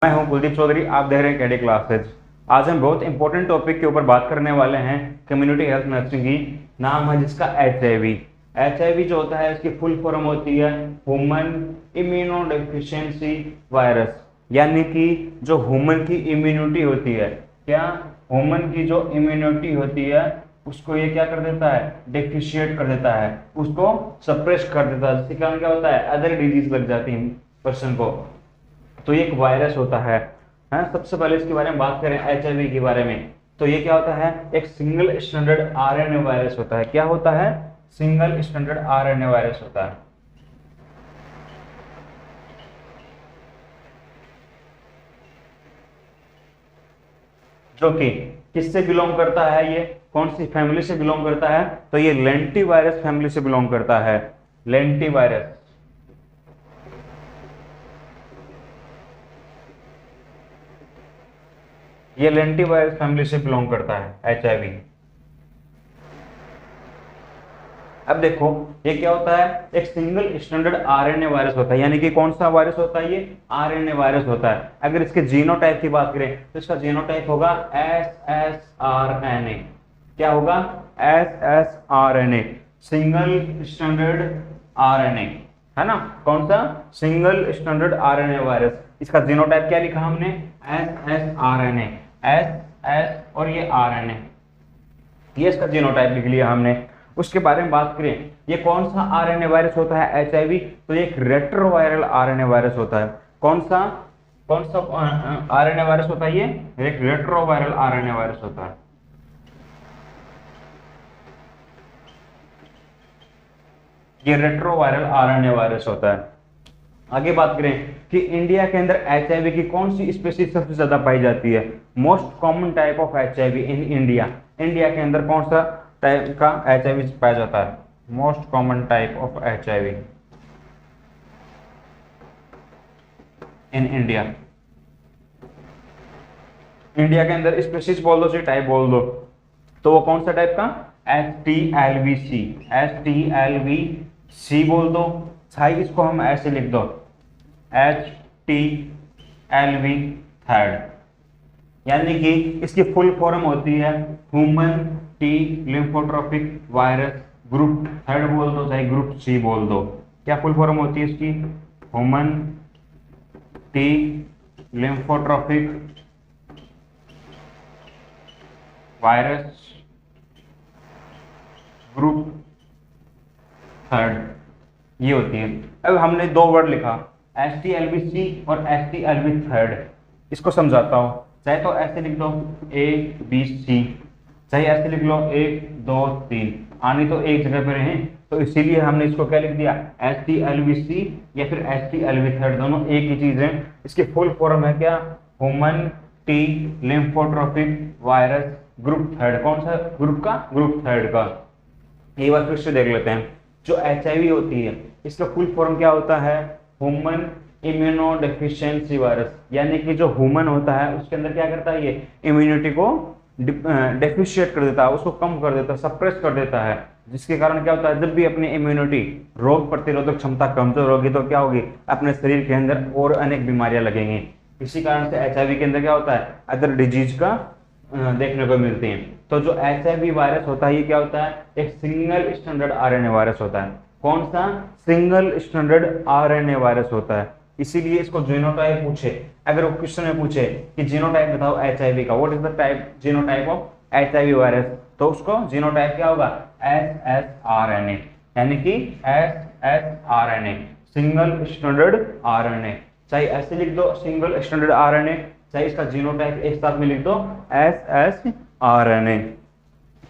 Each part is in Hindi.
मैं हूं कुलदीप चौधरी। आप देख रहे हैं कैडी क्लासेज। आज हम बहुत इंपॉर्टेंट टॉपिक के ऊपर बात करने वाले हैं, कम्युनिटी हेल्थ नर्सिंग की। नाम है जिसका HIV। HIV जो होता है इसकी फुल फॉर्म होती है ह्यूमन इम्यूनो डेफिशिएंसी वायरस, यानी कि जो ह्यूमन की इम्यूनिटी होती है, क्या ह्यूमन की जो इम्यूनिटी होती है उसको ये क्या कर देता है, डेफिशिएट कर देता है, उसको सप्रेस कर देता है, जिसके कारण क्या होता है, अदर डिजीज लग जाती है पर्सन को। तो ये एक वायरस होता है। सबसे पहले इसके बारे में बात करें HIV के बारे में, तो ये क्या होता है, एक सिंगल स्टैंडर्ड RNA वायरस होता है। क्या होता है, सिंगल स्टैंडर्ड RNA वायरस होता है। जो कि किससे बिलोंग करता है, ये कौन सी फैमिली से बिलोंग करता है, तो ये लेंटी वायरस फैमिली से बिलोंग करता है। लेंटी वायरस, ये लेंटी वायरस फैमिली से बिलोंग करता है HIV। अब देखो ये क्या होता है, एक सिंगल स्टैंडर्ड RNA वायरस होता है। यानी कि कौन सा वायरस होता है, ये RNA वायरस होता है। अगर इसके जीनोटाइप की बात करें तो इसका जीनोटाइप होगा SSRNA। क्या होगा, SSRNA, सिंगल स्टैंडर्ड RNA, है ना। कौन सा, सिंगल स्टैंडर्ड RNA वायरस। इसका जीनोटाइप क्या लिखा हमने, SSRNA, SS और ये RNA, ये इसका जीनोटाइप लिख लिया हमने। उसके बारे में बात करें, ये कौन सा RNA वायरस होता है HIV, तो ये एक रेट्रोवायरल RNA वायरस होता है। कौन सा RNA वायरस होता है, ये एक रेट्रोवायरल RNA वायरस होता है। ये रेट्रोवायरल RNA वायरस होता है। आगे बात करें कि इंडिया के अंदर HIV की कौन सी स्पीशीज सबसे ज्यादा पाई जाती है। Most common type of HIV in India, India के अंदर कौन सा टाइप का HIV पाया जाता है, most common type of HIV in India. India के अंदर स्पीशीज बोल दो, टाइप बोल दो, तो वो कौन सा टाइप का, HTLV-C, HTLV-C बोल दो। साई इसको हम ऐसे लिख दो, HTLV थर्ड, यानी कि इसकी फुल फॉर्म होती है human T lymphotropic virus group third बोल दो, चाहे ग्रुप C बोल दो। क्या फुल फॉर्म होती है इसकी, human T lymphotropic virus group third, ये होती है। अब हमने दो वर्ड लिखा, HTLV-C और HTLV थर्ड। इसको समझाता हूं, चाहे तो ऐसे लिख दो ABC, चाहे ऐसे लिख लो 1 2 3, आनी तो एक जगह पे रहे, तो इसीलिए हमने इसको क्या लिख दिया, HTLV-C या फिर HTLV थर्ड, दोनों एक ही चीज है। इसकी फुल फॉर्म है क्या, human T lymphotropic virus group third. कौन सा ग्रुप का, ग्रुप थर्ड का। एक बार फिर से देख लेते हैं, जो HIV होती है इसका फुल फॉर्म क्या होता है, ह्यूमन इम्यूनो डेफिशिएंसी वायरस। यानी कि जो ह्यूमन होता है उसके अंदर क्या करता है, ये इम्यूनिटी को डेफिशिएट कर देता है, उसको कम कर देता है, सप्रेस कर देता है। जिसके कारण क्या होता है, जब भी अपनी इम्यूनिटी, रोग प्रतिरोधक क्षमता कमजोर होगी तो क्या होगी, अपने शरीर के अंदर और अनेक बीमारियां लगेंगी। इसी कारण से HIV के अंदर क्या होता है, अदर डिजीज का देखने को मिलती हैं। तो जो HIV वायरस होता है ये क्या होता है, एक सिंगल स्टैंडर्ड RNA वायरस होता है। कौन सा, सिंगल स्टैंडर्ड RNA वायरस होता है। इसीलिए इसको जीनोटाइप पूछे, अगर वो क्वेश्चन में पूछे कि जीनोटाइप बताओ HIV का, what is the type, genotype of HIV virus, तो उसको जीनोटाइप क्या होगा, SSRNA, यानी कि SSRNA, सिंगल स्टैंडर्ड RNA। चाहे ऐसे लिख दो सिंगल स्टैंडर्ड RNA, चाहे इसका जीनोटाइप एक साथ में लिख दो SSRNA।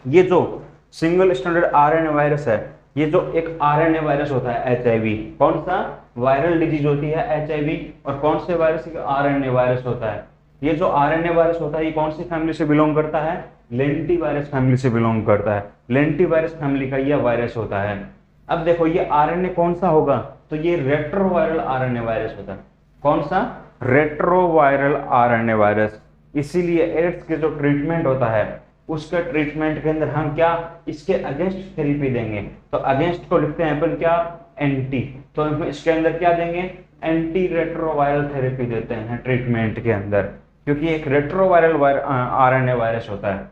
ये जो सिंगल स्टैंडर्ड RNA वायरस है, ये जो एक RNA वायरस होता है HIV, कौन सा, वायरल डिजीज होती है HIV, और कौन से वायरस, RNA वायरस होता है। ये जो RNA वायरस होता है ये कौन सी फैमिली से बिलोंग करता है, लेंटी वायरस फैमिली से बिलोंग करता है। लेंटी वायरस फैमिली का यह वायरस होता है। अब देखो ये RNA कौन सा होगा, तो ये रेट्रोवायरल RNA वायरस होता है। कौन सा, रेट्रोवायरल RNA वायरस। इसीलिए एड्स के जो ट्रीटमेंट होता है उसके ट्रीटमेंट के अंदर हम क्या, इसके अगेंस्ट थेरेपी देंगे। तो अगेंस्ट को लिखते हैं अपन क्या, एंटी, तो इसके अंदर क्या देंगे, एंटी रेट्रोवायरल थेरेपी देते हैं ट्रीटमेंट के अंदर, क्योंकि एक रेट्रोवायरल आरएनए वायरस होता है।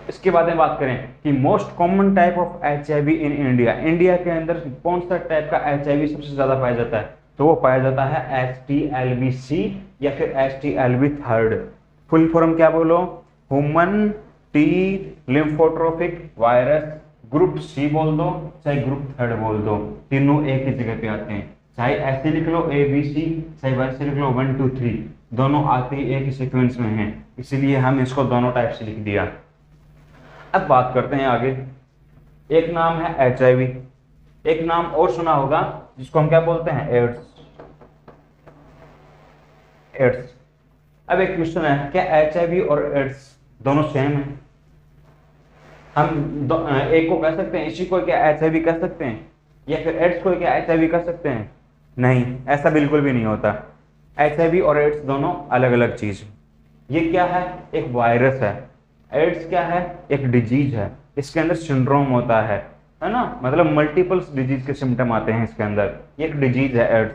इसके बाद में बात करें कि most common type of HIV in India, India के अंदर कौन सा टाइप का एचआईवी सबसे ज्यादा पाया जाता है, तो वो पाया जाता है HTLV-C या फिर HTLV-3। फुल फॉर्म क्या बोलो, human T lymphotropic virus group C बोल दो चाहे ग्रुप 3 बोल दो, तीनों एक ही जगह पे आते हैं। चाहे ऐसे लिख लो ABC, चाहे वैसे लिख लो 1 2 3, दोनों आते ही एक ही सीक्वेंस में हैं, इसीलिए हम इसको दोनों टाइप से लिख दिया। अब बात करते हैं आगे। एक नाम है एचआईवी, एक नाम और सुना होगा जिसको हम क्या बोलते हैं, एड्स। एड्स। अब एक क्वेश्चन है, क्या एचआईवी और एड्स दोनों सेम है? हम एक को कह सकते हैं, इसी को क्या एचआईवी कह सकते हैं, या फिर एड्स को क्या एचआईवी कह सकते हैं? नहीं, ऐसा बिल्कुल भी नहीं होता। एचआईवी और एड्स दोनों अलग अलग चीज। ये क्या है, एक वायरस है। एड्स क्या है, एक डिजीज है, इसके अंदर सिंड्रोम होता है ना, मतलब मल्टीपल डिजीज के सिम्टम आते हैं इसके अंदर, ये एक डिजीज है एड्स।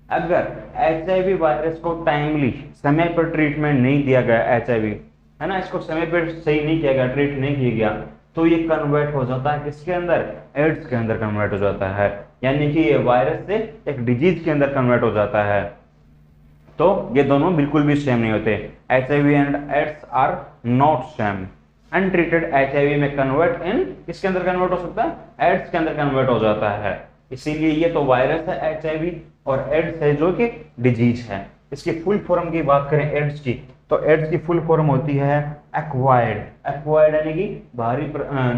अगर एचआईवी वायरस को टाइमली समय पर ट्रीटमेंट नहीं दिया गया, एचआईवी है ना, इसको समय पर सही नहीं किया गया, ट्रीट नहीं किया गया, तो ये कन्वर्ट हो जाता है किसके अंदर, एड्स के अंदर कन्वर्ट हो जाता है, यानी कि ये वायरस से एक डिजीज के अंदर कन्वर्ट हो जाता है। तो ये दोनों बिल्कुल भी सेम नहीं होते। HIV and AIDS are not same. Untreated HIV में कन्वर्ट इन किसके अंदर कन्वर्ट हो सकता है, एड्स के अंदर कन्वर्ट हो जाता है। इसीलिए ये तो वायरस है HIV, और एड्स है जो कि डिजीज है। इसकी फुल फॉर्म की बात करें एड्स की, तो एड्स की फुल फॉर्म होती है एक्वायर्ड। एक्वायर्ड यानी कि बाहरी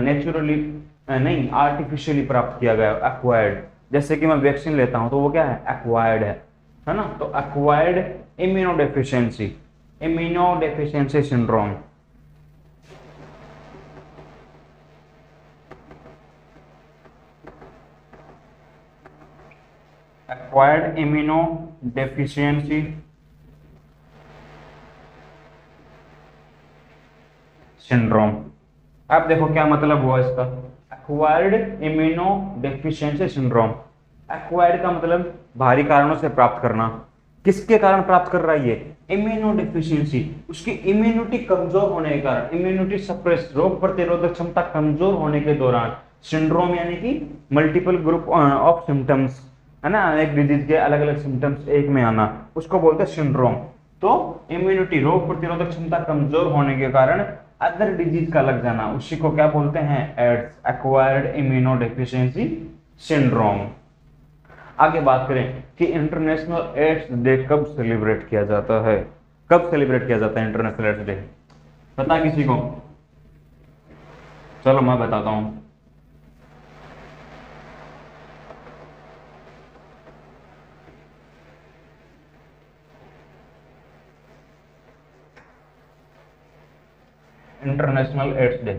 नेचुरली नहीं, आर्टिफिशियली प्राप्त किया गया एक्वायर्ड। जैसे कि मैं वैक्सीन लेता हूं तो वो क्या है, एक्वायर्ड है ना। तो acquired immunodeficiency, immunodeficiency syndrome. Acquired immunodeficiency syndrome. अब देखो क्या मतलब हुआ इसका, एक्वायर्ड इम्यूनोडेफिशिएंसी सिंड्रोम। एक्वायर्ड का मतलब बाहरी कारणों से प्राप्त करना। किसके कारण प्राप्त कर रहा है ये, इम्यूनोडेफिशिएंसी, उसकी इम्यूनिटी कमजोर होने के कारण, इम्यूनिटी सप्रेस, रोग प्रतिरोधक क्षमता कमजोर होने के दौरान। सिंड्रोम यानी कि मल्टीपल ग्रुप ऑफ सिम्टम्स, है ना, एक डिजीज के अलग अलग सिम्टम्स एक में आना, उसको बोलते हैं सिंड्रोम। तो इम्यूनिटी, रोग प्रतिरोधक क्षमता कमजोर होने के कारण अदर डिजीज का लग जाना, उसी को क्या बोलते हैं, एड्स, एक्वायर्ड इम्यूनोडेफिशिएंसी सिंड्रोम। आगे बात करें कि इंटरनेशनल एड्स डे कब सेलिब्रेट किया जाता है, कब सेलिब्रेट किया जाता है इंटरनेशनल एड्स डे, पता किसी को? चलो मैं बताता हूं। इंटरनेशनल एड्स डे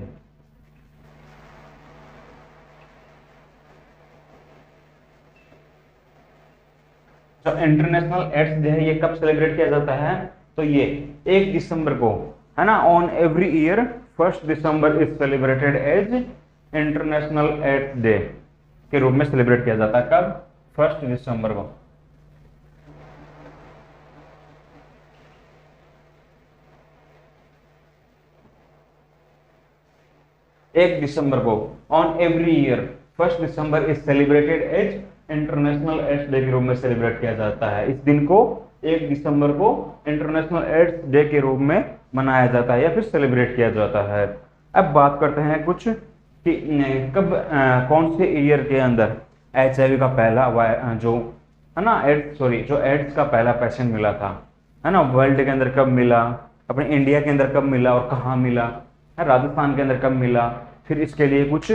जो इंटरनेशनल एड्स डे है ये कब सेलिब्रेट किया जाता है, तो ये 1 दिसंबर को, है ना, on every year 1 December is celebrated as international AIDS day के रूप में सेलिब्रेट किया जाता है। कब, 1 दिसंबर को। एक दिसंबर को on every year 1 December is celebrated as international AIDS day के रूप में सेलिब्रेट किया जाता है। इस दिन को 1 दिसंबर को इंटरनेशनल एड्स डे के रूप में मनाया जाता है या फिर सेलिब्रेट किया जाता है। अब बात करते हैं कुछ कि कब कौन से ईयर के अंदर HIV का पहला जो है ना जो एड्स का पहला पेशेंट मिला था, है ना, वर्ल्ड के अंदर कब मिला, अपने इंडिया के अंदर कब मिला और कहाँ मिला, राजस्थान के अंदर कब मिला, फिर इसके लिए कुछ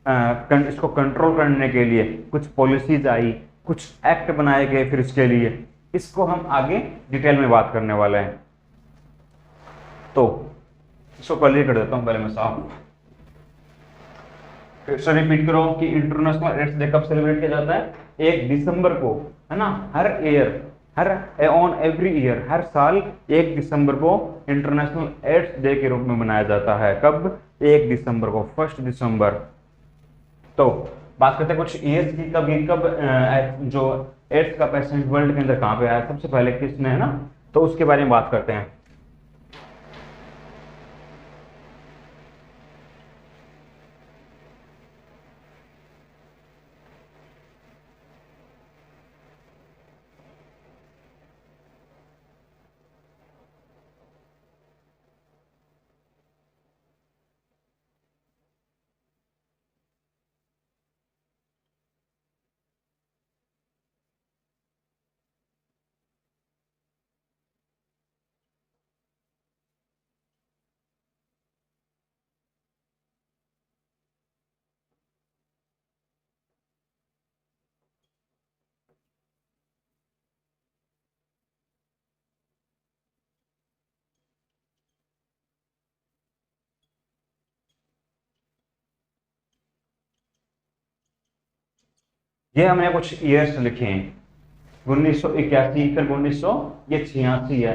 इसको कंट्रोल करने के लिए कुछ पॉलिसीज आई, कुछ एक्ट बनाए गए, फिर इसके लिए इसको हम आगे डिटेल में बात करने वाले हैं। तो इसको क्लियर कर देता हूं पहले मैं साफ, फिर से रिपीट करो कि इंटरनेशनल एड्स डे कब सेलिब्रेट किया जाता है, 1 दिसंबर को, है ना, हर ईयर, ऑन एवरी ईयर, हर साल 1 दिसंबर को इंटरनेशनल एड्स डे के रूप में मनाया जाता है। कब, 1 दिसंबर को, 1 दिसंबर। तो बात करते हैं कुछ ईयर्स की, कब जो एड्स का पेशेंट वर्ल्ड के अंदर कहाँ पे आया सबसे पहले, किसने, है ना, तो उसके बारे में बात करते हैं। ये हमने कुछ ईयर्स लिखे हैं, 1981, फिर 1900, ये 86 है,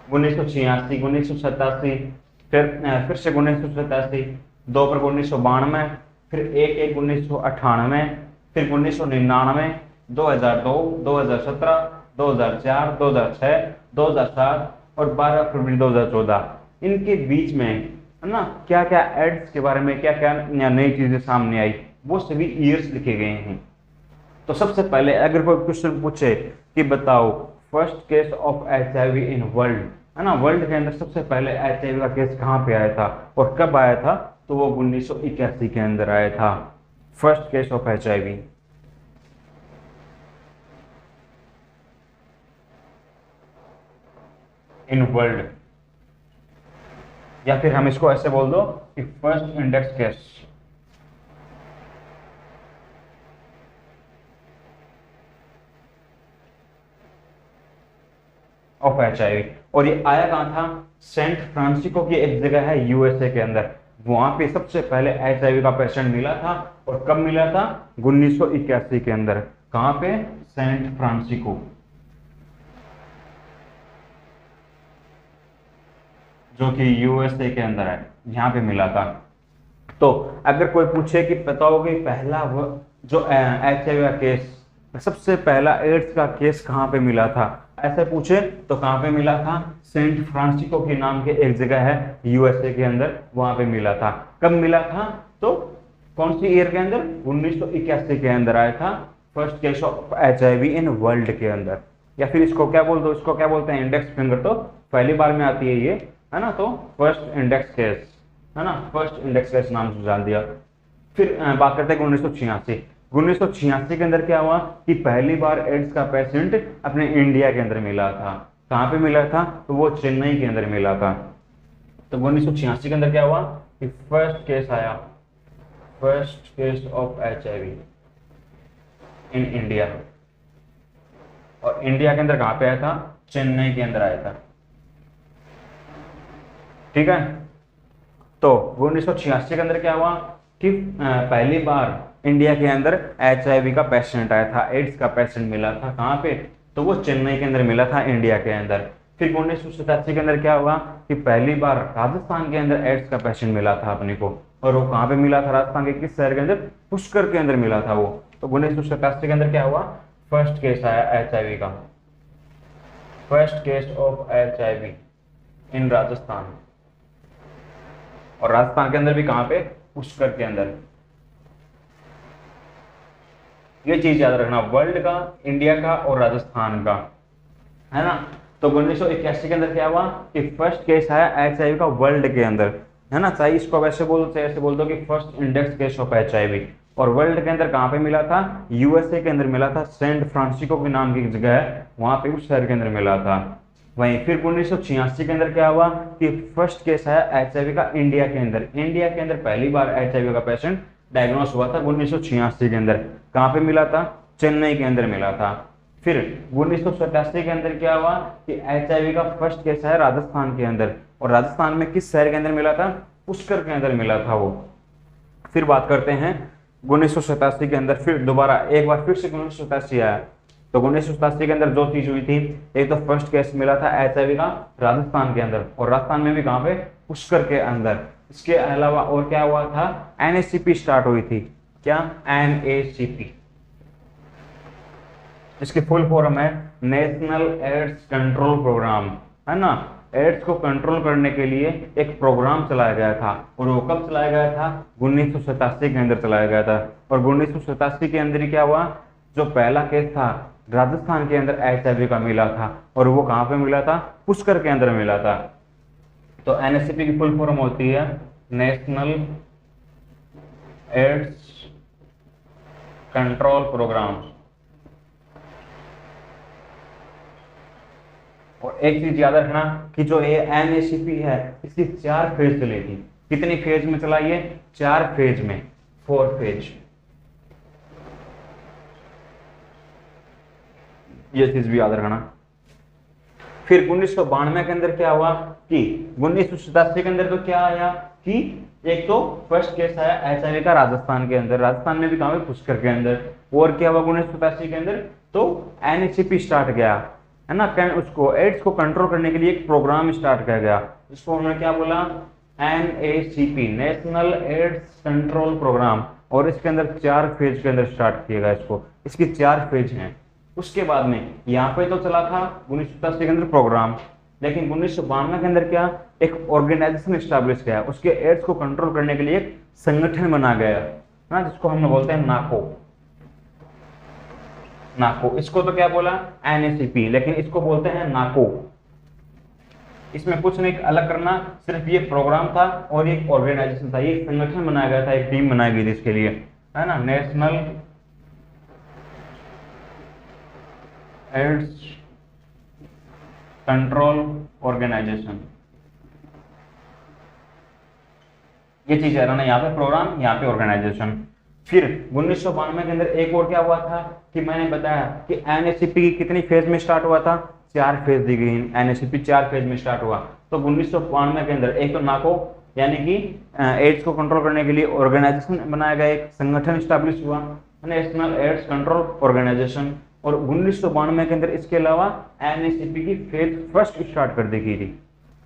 1986, 1987, फिर से 1987, 2 पर 1992, फिर एक 1998, फिर 1999, 2002, 2017, 2004, 2006, 2007 और 12 फरवरी 2014। इनके बीच में, है ना, क्या क्या एड्स के बारे में क्या क्या नई चीजें सामने आई, वो सभी ईयर्स लिखे गए हैं। तो सबसे पहले अगर कोई क्वेश्चन पूछे कि बताओ first case of HIV in world, है ना, वर्ल्ड के अंदर सबसे पहले HIV का केस कहाँ पे आया था और कब आया था, तो वो 1981 के अंदर आया था, first case of HIV in world. या फिर हम इसको ऐसे बोल दो कि first index case of HIV। और ये आया कहाँ था, सेंट फ्रांसिस्को की एक जगह है USA के अंदर, वहां पे सबसे पहले HIV का पेशेंट मिला था। और कब मिला था, 1981 के अंदर। कहाँ पे, सेंट फ्रांसिस्को, जो कि USA के अंदर है, यहाँ पे मिला था। तो अगर कोई पूछे कि बताओ कि पहला जो HIV का केस, सबसे पहला एड्स का केस कहाँ पे मिला था, ऐसे पूछे तो कहाँ पे मिला था, सेंट फ्रांसिस्को के नाम के एक जगह है USA के अंदर, वहां पे मिला था। कब मिला था, तो कौन सी ईयर के अंदर, 1981 के अंदर आया था first case of HIV in world के अंदर। या फिर इसको क्या बोल दो, इसको क्या बोलते हैं, इंडेक्स फिंगर, तो पहली बार में आती है ये, है ना, तो फर्स्ट इंडेक्स केस, है ना, फर्स्ट इंडेक्स केस नाम से जान दिया। फिर बात करते हैं 1986। 1986 के अंदर क्या हुआ कि पहली बार एड्स का पेशेंट अपने इंडिया के अंदर मिला था। कहाँ पे मिला था, तो वो चेन्नई के अंदर मिला था। तो 1986 के अंदर क्या हुआ कि फर्स्ट केस आया, first case of HIV in India. और इंडिया के अंदर कहाँ पे आया था, चेन्नई के अंदर आया था। ठीक है, तो 1986 के अंदर क्या हुआ कि पहली बार इंडिया के अंदर HIV का पेशेंट आया था, एड्स का पेशेंट मिला था। कहाँ पे, तो वो चेन्नई के अंदर मिला था, इंडिया के अंदर। फिर 1987 के अंदर क्या हुआ कि पहली बार राजस्थान के अंदर एड्स का पेशेंट मिला था अपने को। और वो कहाँ पे मिला था, राजस्थान के किस शहर के अंदर, पुष्कर के अंदर मिला था वो। तो 1987 के अंदर क्या हुआ, फर्स्ट केस आया HIV का, फर्स्ट केस ऑफ HIV इन राजस्थान। और राजस्थान के अंदर भी कहाँ पे, पुष्कर के अंदर। ये चीज याद रखना, वर्ल्ड का, इंडिया का और राजस्थान का, है ना। तो 1981 के अंदर क्या हुआ कि फर्स्ट केस आया HIV का वर्ल्ड के अंदर, है ना, चाहे इसको वैसे बोल चाहे ऐसे बोल दो कि first index case of HIV। और वर्ल्ड के अंदर कहाँ पे मिला था, USA के अंदर मिला था, सेंट फ्रांसिस्को के नाम की जगह है, वहां पे उस शहर के अंदर मिला था। वहीं फिर 1986 के अंदर क्या हुआ कि फर्स्ट केस आया HIV का इंडिया के अंदर। इंडिया के अंदर पहली बार HIV का पेशेंट डायग्नोस हुआ था 1986 के अंदर। कहाँ पे मिला था, चेन्नई के अंदर मिला था। फिर 1987 के अंदर क्या हुआ कि HIV का फर्स्ट केस है राजस्थान के अंदर। और राजस्थान में किस शहर के अंदर मिला था, पुष्कर के अंदर मिला था वो। फिर बात करते हैं 1987 के अंदर, फिर दोबारा एक बार फिर से 1987 आया। तो 1987 के अंदर दो चीज हुई थी, एक तो फर्स्ट केस मिला था HIV का राजस्थान के अंदर, और राजस्थान में भी कहाँ पे, पुष्कर के अंदर। इसके अलावा और क्या हुआ था, NACP स्टार्ट हुई थी। क्या, NACP, इसकी फुल फॉर्म है नेशनल एड्स कंट्रोल प्रोग्राम, है ना। एड्स को कंट्रोल करने के लिए एक प्रोग्राम चलाया गया था, और वो कब चलाया गया था? 1987 के अंदर चलाया गया था। और 1987 के अंदर ही क्या हुआ, जो पहला केस था राजस्थान के अंदर HIV का मिला था, और वो कहाँ पे मिला था? पुष्कर के अंदर मिला था। तो NSCP की फुल फॉर्म होती है नेशनल एड्स कंट्रोल प्रोग्राम। और एक चीज याद रखना कि जो ये NACP है इसकी 4 फेज चलेगी। कितनी फेज में चलाइए? 4 फेज में, 4 फेज। ये चीज भी याद रखना। फिर 1992 के अंदर क्या हुआ कि 1987 के अंदर तो क्या आया कि एक तो फर्स्ट केस आया HIV का राजस्थान के अंदर, राजस्थान में भी कहा पुष्कर के अंदर। और क्या हुआ 1987 के अंदर? तो NACP स्टार्ट गया, है ना। उसको एड्स को कंट्रोल करने के लिए एक प्रोग्राम स्टार्ट किया गया, जिसको उन्होंने क्या बोला? NACP, national AIDS control program. और इसके अंदर 4 फेज के अंदर स्टार्ट किया गया इसको, इसकी 4 फेज हैं। उसके बाद में यहाँ पे तो चला था 1987 के अंदर प्रोग्राम, लेकिन 1992 के अंदर क्या? एक ऑर्गेनाइजेशन स्टैब्लिश किया, उसके एड्स को कंट्रोल करने के लिए एक संगठन बना गया ना, जिसको हम बोलते हैं नाको। नाको, इसको तो क्या बोला? NACP, लेकिन इसको बोलते हैं नाको। इसमें कुछ नहीं अलग करना, सिर्फ ये प्रोग्राम था और एक ऑर्गेनाइजेशन था, ये संगठन बनाया गया था, एक टीम बनाई गई थी इसके लिए, है ना। National AIDS control organization. ये चीज है ना, यहाँ पे प्रोग्राम, यहाँ पे ऑर्गेनाइजेशन। फिर 1992 के अंदर एक और क्या हुआ था कि मैंने बताया कि NACP की कितनी फेज में स्टार्ट हुआ था? 4 फेज दी गई। NACP 4 फेज में स्टार्ट हुआ। तो 1992 के अंदर एक तो नाको यानी कि एड्स को कंट्रोल करने के लिए ऑर्गेनाइजेशन बनाया गया, एक संगठन स्टैब्लिश हुआ, नेशनल एड्स कंट्रोल ऑर्गेनाइजेशन। और 1992 के अंदर इसके अलावा NACP की फेज फर्स्ट स्टार्ट कर दी गई थी।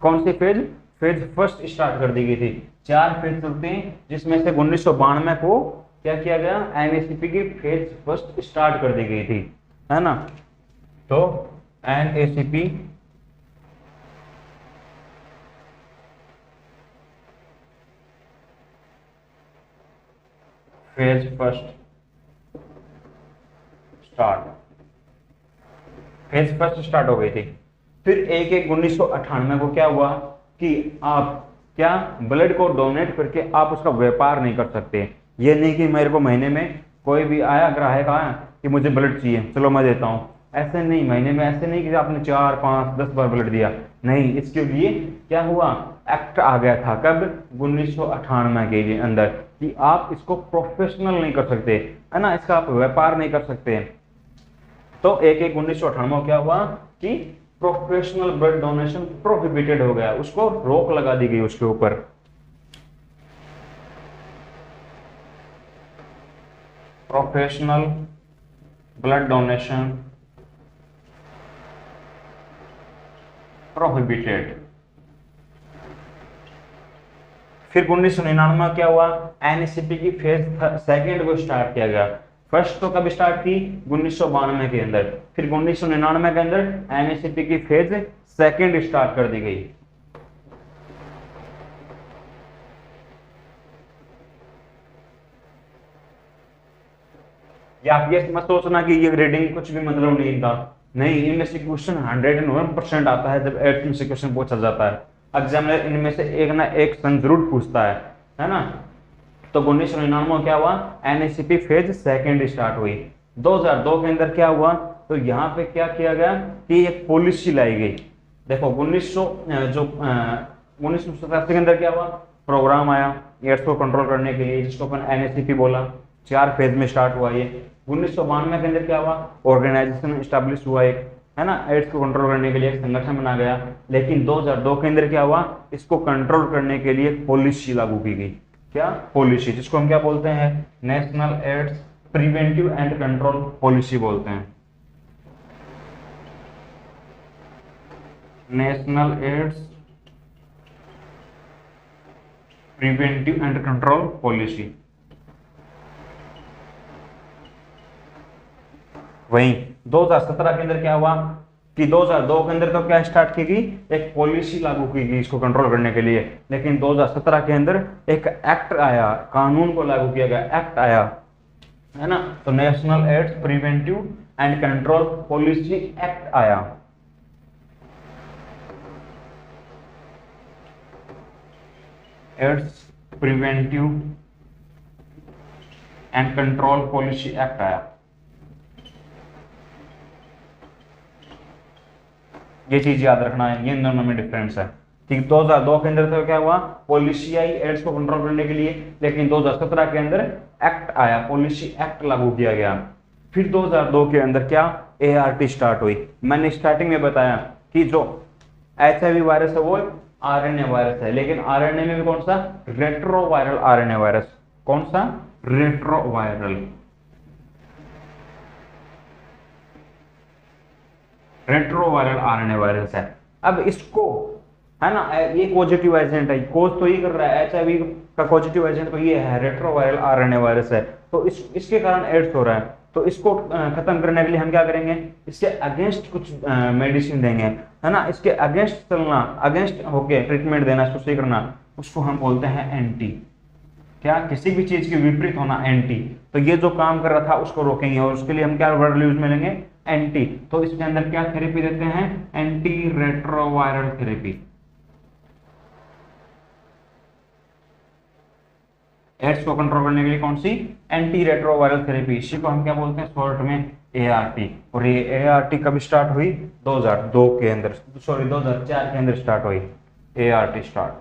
कौन सी फेज? फेज फर्स्ट स्टार्ट कर दी गई थी। 4 फेज चलते हैं, जिसमें से 1992 को क्या किया गया? NACP की फेज फर्स्ट स्टार्ट कर दी गई थी, है ना। तो NACP phase first start, phase first start हो गई थी। फिर 1/1/1998 को क्या हुआ कि आप क्या ब्लड को डोनेट करके आप उसका व्यापार नहीं कर सकते। ये नहीं कि मेरे को महीने में कोई भी आया ग्राहक आया कि मुझे ब्लड चाहिए, चलो मैं देता हूँ, ऐसे नहीं। महीने में ऐसे नहीं कि आपने 4, 5, 10 बार ब्लड दिया, नहीं। इसके लिए क्या हुआ? एक्ट आ गया था कब? 1998 के अंदर, कि आप इसको प्रोफेशनल नहीं कर सकते, है ना, इसका आप व्यापार नहीं कर सकते। तो 1/1/1998 क्या हुआ कि प्रोफेशनल ब्लड डोनेशन प्रोहिबिटेड हो गया, उसको रोक लगा दी गई उसके ऊपर। Professional blood donation prohibited. फिर 1999 क्या हुआ? NACP की फेज सेकेंड को स्टार्ट किया गया। फर्स्ट तो कब स्टार्ट की? 1992 के अंदर। फिर 1999 के अंदर NACP की फेज सेकेंड स्टार्ट कर दी गई। या आप ये मत सोचना कि ये रीडिंग कुछ भी मतलब नहीं था, नहीं। इनमें से क्वेश्चन 101% आता है जब 8th में से क्वेश्चन पूछा जाता है। एग्जामिनर इनमें से एक ना एक सन जरूर पूछता है ना। तो 1999 क्या हुआ? NACP फेज सेकेंड स्टार्ट हुई। 2002 के अंदर क्या हुआ? तो यहाँ पे क्या किया गया कि एक पॉलिसी लाई गई। देखो 1987 के अंदर क्या हुआ? प्रोग्राम आया एड्स को कंट्रोल करने के लिए, जिसको अपन NACP बोला। 4 फेज में स्टार्ट हुआ ये। 1992 के अंदर क्या हुआ? ऑर्गेनाइजेशन स्टैब्लिश हुआ एक, है ना, एड्स को कंट्रोल करने के लिए एक संगठन बना गया। लेकिन 2002 के अंदर क्या हुआ? इसको कंट्रोल करने के लिए पॉलिसी लागू की गई। क्या पॉलिसी? जिसको हम क्या बोलते हैं? National AIDS preventive and control policy बोलते हैं। National AIDS preventive and control policy. वहीं 2017 के अंदर क्या हुआ कि 2002 के अंदर तो क्या स्टार्ट की गई, एक पॉलिसी लागू की गई इसको कंट्रोल करने के लिए, लेकिन 2017 के अंदर एक एक्ट आया, कानून को लागू किया गया, एक्ट आया, है ना। तो national AIDS preventive and control policy act आया। AIDS preventive and control policy act आया। ये चीज याद रखना है, ये इन दोनों में डिफरेंस है। ठीक, 2002 के अंदर तो क्या हुआ, पॉलिसी आई एड्स को कंट्रोल करने के लिए, लेकिन 2017 के अंदर एक्ट आया, पॉलिसी एक्ट लागू किया गया। फिर 2002 के अंदर क्या, एआरटी स्टार्ट हुई। मैंने स्टार्टिंग में बताया कि जो एचआईवी वायरस है वो आरएनए वायरस है, लेकिन आरएनए में भी कौन सा, रेट्रोवायरल आरएनए वायरस। कौन सा, रेट्रोवायरल, रेट्रोवायरल आरएनए वायरस है। अब इसको, है ना, ये पॉजिटिव एजेंट है, कोज तो ये कर रहा है, एचआईवी का पॉजिटिव एजेंट तो ये है, रेट्रोवायरल आरएनए वायरस है। तो इसके कारण एड्स हो रहा है। तो इसको खत्म करने के लिए हम क्या करेंगे, इसके अगेंस्ट कुछ मेडिसिन देंगे, है ना। इसके अगेंस्ट चलना, अगेंस्ट होके ट्रीटमेंट देना, इसको सही करना, उसको हम बोलते हैं एंटी। क्या, किसी भी चीज के विपरीत होना, एंटी। तो ये जो काम कर रहा था उसको रोकेंगे, और उसके लिए हम क्या वर्ड यूज में लेंगे, एंटी। तो इसके अंदर क्या थेरेपी देते हैं, एंटी रेट्रोवायरल थेरेपी। एड्स को कंट्रोल करने के लिए कौन सी, एंटी रेट्रोवायरल थेरेपी। इसी को हम क्या बोलते हैं शॉर्ट में, एआरटी। और ये एआरटी कब स्टार्ट हुई, 2002 के अंदर, सॉरी 2004 के अंदर स्टार्ट हुई ART start,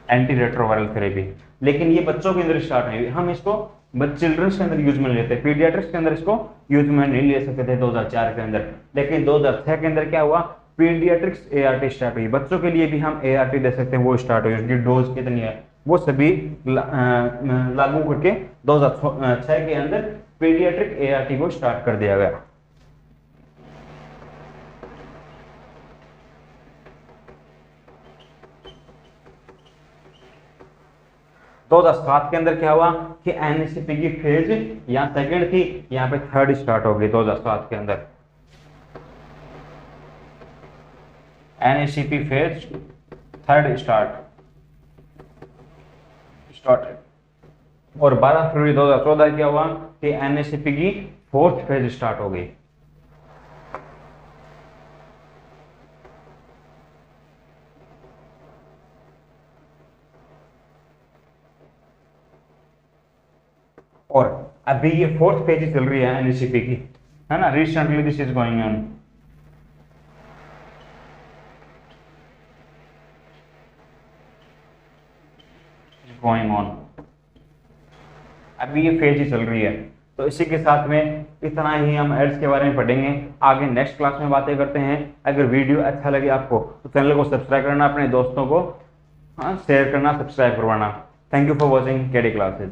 anti retroviral therapy. लेकिन ये बच्चों के अंदर स्टार्ट नहीं हुई, हम इसको चिल्ड्रंस के अंदर यूज में लेते हैं, पीडियाट्रिक्स के अंदर इसको यूज में नहीं ले सकते थे 2004 के अंदर। लेकिन 2006 के अंदर क्या हुआ, पीडियाट्रिक्स एआरटी स्टार्ट हुई, बच्चों के लिए भी हम एआरटी दे सकते हैं, वो स्टार्ट हुई। उसकी डोज कितनी है वो सभी लागू करके 2006 के अंदर पीडियाट्रिक एआरटी को स्टार्ट कर दिया गया। तो 2007 के अंदर क्या हुआ कि एनएसीपी की फेज यहाँ सेकंड थी, यहाँ पे थर्ड स्टार्ट हो गई 2007 के अंदर। NAACP phase third started. और 12 फरवरी 2014 क्या हुआ कि एनएसीपी की फोर्थ फेज स्टार्ट हो गई। और अभी ये फोर्थ फेज चल रही है एनएसीपी की, है ना। Recently this is going on, अभी ये फेज ही चल रही है। तो इसी के साथ में इतना ही हम एड्स के बारे में पढ़ेंगे, आगे नेक्स्ट क्लास में बातें करते हैं। अगर वीडियो अच्छा लगे आपको तो चैनल को सब्सक्राइब करना, अपने दोस्तों को शेयर करना, सब्सक्राइब करवाना। Thank you for watching KD classes.